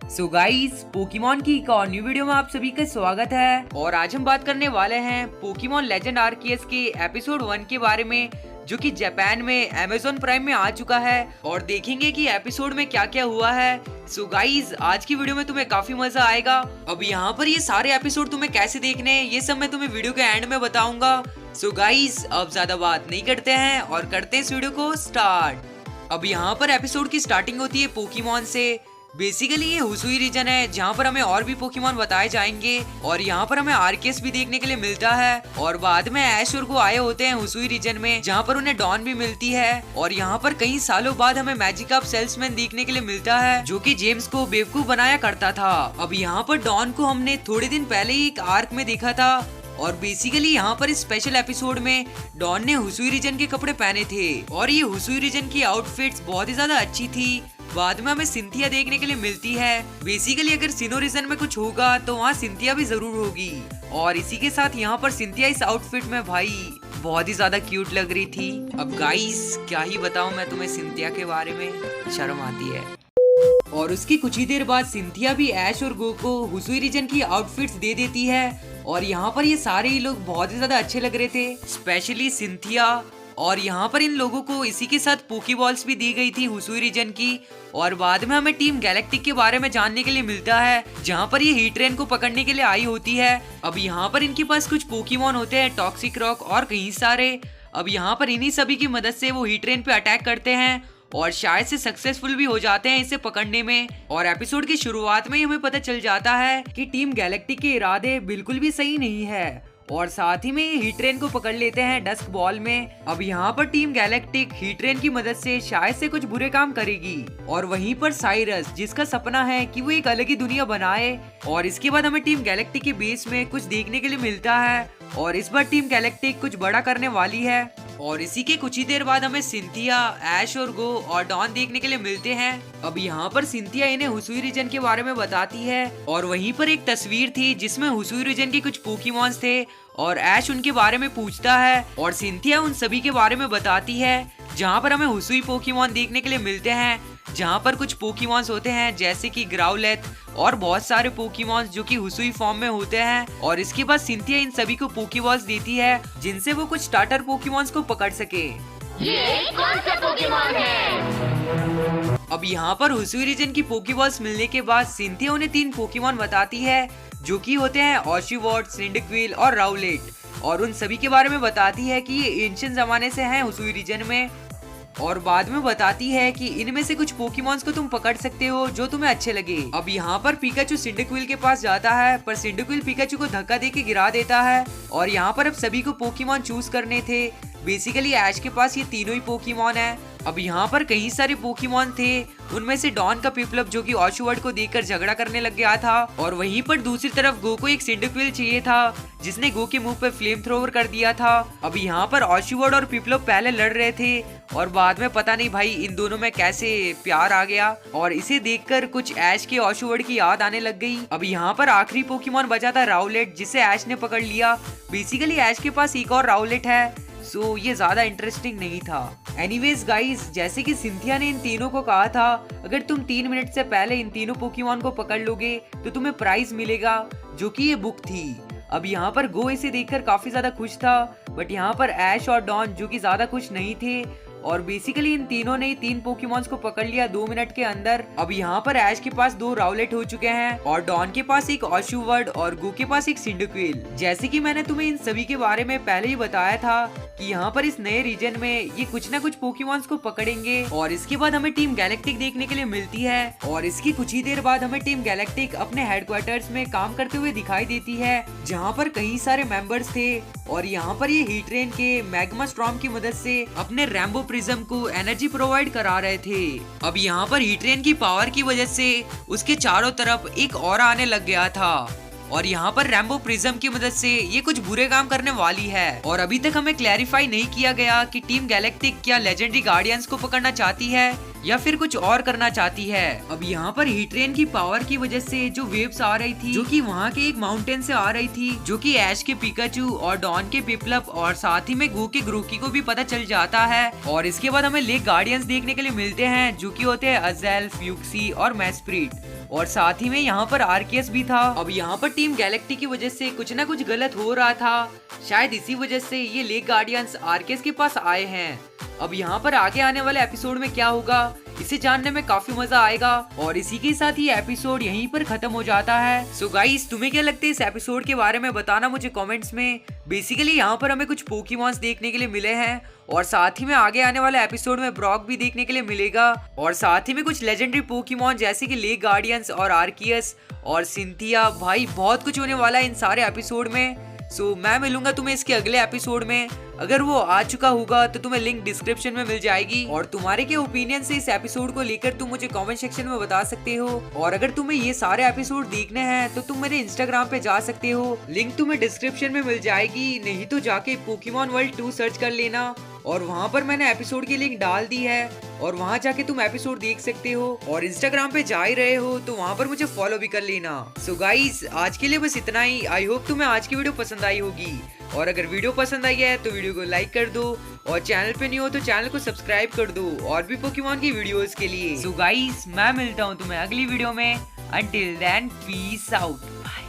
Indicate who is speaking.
Speaker 1: So guys, Pokemon की एक और न्यू वीडियो में आप सभी का स्वागत है। और आज हम बात करने वाले हैं पोकेमॉन लेजेंड आर्कियस के एपिसोड 1 के बारे में, जो कि जापान में अमेज़न प्राइम में आ चुका है। और देखेंगे कि एपिसोड में क्या क्या हुआ है। सो गाइस, आज की वीडियो में तुम्हें काफी मजा आएगा। अब यहाँ पर ये सारे एपिसोड तुम्हें कैसे देखने हैं, ये सब मैं तुम्हें वीडियो के एंड में बताऊंगा। सो गाइस, अब ज्यादा बात नहीं करते हैं और करते हैं इस वीडियो को स्टार्ट। अब यहाँ पर एपिसोड की स्टार्टिंग होती है पोकेमॉन से। बेसिकली ये हुसुई रीजन है जहाँ पर हमें और भी पोकेमॉन बताए जाएंगे और यहाँ पर हमें आर्कियस भी देखने के लिए मिलता है। और बाद में ऐश और गो आए होते हैं हुसुई रीजन में, जहाँ पर उन्हें डॉन भी मिलती है। और यहाँ पर कई सालों बाद हमें मैजिकाप सेल्समैन देखने के लिए मिलता है, जो कि जेम्स को बेवकूफ बनाया करता था। अब यहाँ पर डॉन को हमने थोड़े दिन पहले ही एक आर्क में देखा था। और बेसिकली यहाँ पर इस स्पेशल एपिसोड में डॉन ने हुसुई रीजन के कपड़े पहने थे और ये हुसुई रीजन की आउटफिट्स बहुत ही ज्यादा अच्छी थी। बाद में हमें सिंथिया देखने के लिए मिलती है। बेसिकली अगर सिनो रीजन में कुछ होगा तो वहाँ सिंथिया भी जरूर होगी। और इसी के साथ यहाँ पर सिंथिया इस आउटफिट में भाई बहुत ही ज्यादा क्यूट लग रही थी। अब गाइस, क्या ही बताऊं मैं तुम्हें सिंथिया के बारे में, शर्म आती है। और उसकी कुछ ही देर बाद सिंथिया भी ऐश और गो को हुसुई रीजन की आउटफिट्स दे देती है। और यहाँ पर ये सारे ही लोग बहुत ही ज्यादा अच्छे लग रहे थे, स्पेशली सिंथिया। और यहाँ पर इन लोगों को इसी के साथ पोकेबॉल्स भी दी गई थी हुसुई रीजन की। और बाद में हमें टीम गैलेक्टिक के बारे में जानने के लिए मिलता है, जहाँ पर ये हीट्रेन को पकड़ने के लिए आई होती है। अब यहाँ पर इनके पास कुछ पोकेमॉन होते हैं, टॉक्सिक रॉक और कई सारे। अब यहाँ पर इन्हीं सभी की मदद से वो हीट्रेन पे अटैक करते हैं और शायद से सक्सेसफुल भी हो जाते हैं इसे पकड़ने में। और एपिसोड की शुरुआत में ही हमें पता चल जाता है कि टीम गैलेक्टिक के इरादे बिल्कुल भी सही नहीं है और साथ ही में हीट्रेन को पकड़ लेते हैं डस्क बॉल में। अब यहाँ पर टीम गैलेक्टिक हीट्रेन की मदद से शायद से कुछ बुरे काम करेगी। और वहीं पर साइरस, जिसका सपना है कि वो एक अलग ही दुनिया बनाए। और इसके बाद हमें टीम गैलेक्टिक के बेस में कुछ देखने के लिए मिलता है और इस बार टीम गैलेक्टिक कुछ बड़ा करने वाली है। और इसी के कुछ ही देर बाद हमें सिंथिया, ऐश और गो और डॉन देखने के लिए मिलते हैं। अब यहाँ पर सिंथिया इन्हें हुसुई रीजन के बारे में बताती है और वहीं पर एक तस्वीर थी जिसमें हुसुई रीजन के कुछ पोकेमॉन्स थे और ऐश उनके बारे में पूछता है और सिंथिया उन सभी के बारे में बताती है। जहाँ पर हमें हुसुई पोकेमॉन देखने के लिए मिलते हैं, जहाँ पर कुछ पोकेमॉन्स होते हैं जैसे कि ग्राउलेथ और बहुत सारे पोकेमॉन्स जो कि हुसुई फॉर्म में होते हैं। और इसके बाद सिंथिया इन सभी को पोकेबॉल्स देती है जिनसे वो कुछ स्टार्टर पोकेमॉन्स को पकड़ सके।
Speaker 2: ये कौन सा पोकेमॉन है?
Speaker 1: अब यहाँ पर हुसुई रीजन की पोकेबॉल्स मिलने के बाद सिंथिया उन्हें 3 पोकेमॉन बताती है, जो कि होते हैं ओशीवॉट, सिंडिक्विल और राउलेट। और उन सभी के बारे में बताती है कि ये एंशिएंट जमाने से हैं हुसुई रीजन में। और बाद में बताती है कि इनमें से कुछ पोकेमॉन्स को तुम पकड़ सकते हो जो तुम्हें अच्छे लगे। अब यहाँ पर पिकाचू सिंडिक्विल के पास जाता है, पर सिंडिक्विल पिकाचू को धक्का देके गिरा देता है। और यहाँ पर अब सभी को पोकेमॉन चूज करने थे। बेसिकली ऐश के पास ये तीनों ही पोकेमॉन है। अब यहाँ पर कई सारे पोकेमॉन थे, उनमें से डॉन का पिपलप जो कि ओशीवॉट को देखकर झगड़ा करने लग गया था। और वहीं पर दूसरी तरफ गो को एक सिंडिक्विल चाहिए था, जिसने गो के मुंह पे फ्लेम थ्रोवर कर दिया था। अब यहाँ पर ओशीवॉट और पिपलप पहले लड़ रहे थे और बाद में पता नहीं भाई इन दोनों में कैसे प्यार आ गया और इसे देखकर कुछ ऐश के ओशीवॉट की याद आने लग गई। अब यहाँ पर आखिरी पोकेमॉन बचा था राउलेट, जिसे ऐश ने पकड़ लिया। बेसिकली ऐश के पास एक और राउलेट है, सो ये ज्यादा इंटरेस्टिंग नहीं था। एनीवेज गाइस, जैसे कि सिंथिया ने इन तीनों को कहा था, अगर तुम 3 मिनट से पहले इन तीनों पोकेमॉन को पकड़ लोगे तो तुम्हें प्राइज मिलेगा, जो कि ये बुक थी। अब यहाँ पर गो इसे देखकर काफी ज्यादा खुश था, बट यहाँ पर ऐश और डॉन जो कि ज्यादा खुश नहीं थे। और बेसिकली इन तीनों ने 3 पोकेमॉन्स को पकड़ लिया 2 मिनट के अंदर। अब यहाँ पर ऐश के पास 2 राउलेट हो चुके हैं और डॉन के पास एक ओशीवॉट और गो के पास एक सिंडिक्विल। जैसे कि मैंने तुम्हें इन सभी के बारे में पहले ही बताया था कि यहाँ पर इस नए रीजन में ये कुछ ना कुछ पोकेमॉन्स को पकड़ेंगे। और इसके बाद हमें टीम गैलेक्टिक देखने के लिए मिलती है और इसकी कुछ ही देर बाद हमें टीम गैलेक्टिक अपने हेडक्वार्टर्स में काम करते हुए दिखाई देती है, जहाँ पर कई सारे मेंबर्स थे। और यहाँ पर ये हीट्रेन के मैग्मा स्टॉर्म की मदद से अपने रैम्बो प्रिज्म को एनर्जी प्रोवाइड करा रहे थे। अब यहाँ पर हीट्रेन की पावर की वजह से उसके चारों तरफ एक ऑरा आने लग गया था और यहाँ पर रैम्बो प्रिज्म की मदद से ये कुछ बुरे काम करने वाली है। और अभी तक हमें क्लैरिफाई नहीं किया गया कि टीम गैलेक्टिक क्या लेजेंडरी गार्डियंस को पकड़ना चाहती है या फिर कुछ और करना चाहती है। अब यहाँ पर हीट रेन की पावर की वजह से जो वेव्स आ रही थी, जो कि वहाँ के एक माउंटेन से आ रही थी, जो कि ऐश के पिकाचू और डॉन के पिपलप और साथ ही में गू के ग्रोकी को भी पता चल जाता है। और इसके बाद हमें लेक गार्डियंस देखने के लिए मिलते हैं, जो कि होते हैं अज़ेल, फ्यूक्सी और मैस्प्रीट, और साथ ही में यहाँ पर आर्कियस भी था। अब यहाँ पर टीम गैलेक्टी की वजह से कुछ ना कुछ गलत हो रहा था, शायद इसी वजह से ये लेक गार्डियंस आर्कियस के पास आए हैं। अब यहाँ पर आगे आने वाले एपिसोड में क्या होगा, इसे जानने में काफी मजा आएगा। और इसी के साथ ये एपिसोड यहीं पर खत्म हो जाता है। सो गाइस, तुम्हें क्या लगता है इस एपिसोड के बारे में, बताना मुझे कमेंट्स में। बेसिकली यहाँ पर हमें कुछ पोकेमॉन्स देखने के लिए मिले हैं, और साथ ही में आगे आने वाले एपिसोड में ब्रॉक भी देखने के लिए मिलेगा, और साथ ही में कुछ लेजेंडरी पोकेमॉन जैसे कि लेक गार्डियंस और आर्कियस और सिंथिया। भाई बहुत कुछ होने वाला है इन सारे एपिसोड में। सो मैं मिलूंगा तुम्हें इसके अगले एपिसोड में। अगर वो आ चुका होगा तो तुम्हें लिंक डिस्क्रिप्शन में मिल जाएगी। और तुम्हारे क्या ओपिनियन से इस एपिसोड को लेकर तुम मुझे कमेंट सेक्शन में बता सकते हो। और अगर तुम्हें ये सारे एपिसोड देखने हैं तो तुम मेरे इंस्टाग्राम पे जा सकते हो, लिंक तुम्हें डिस्क्रिप्शन में मिल जाएगी। नहीं तो जाके पोकेमॉन वर्ल्ड 2 सर्च कर लेना, और वहाँ पर मैंने एपिसोड की लिंक डाल दी है, और वहाँ जाके तुम एपिसोड देख सकते हो। और इंस्टाग्राम पे जा ही रहे हो तो वहाँ पर मुझे फॉलो भी कर लेना। सो गाइस, आज के लिए बस इतना ही। आई होप तुम्हें आज की वीडियो पसंद आई होगी, और अगर वीडियो पसंद आई है तो वीडियो को लाइक कर दो, और चैनल पे नहीं हो तो चैनल को सब्सक्राइब कर दो और भी पोकेमॉन की वीडियोस के लिए। सो गाइस, मैं मिलता हूँ तुम्हें अगली वीडियो में। Until then, peace out, bye.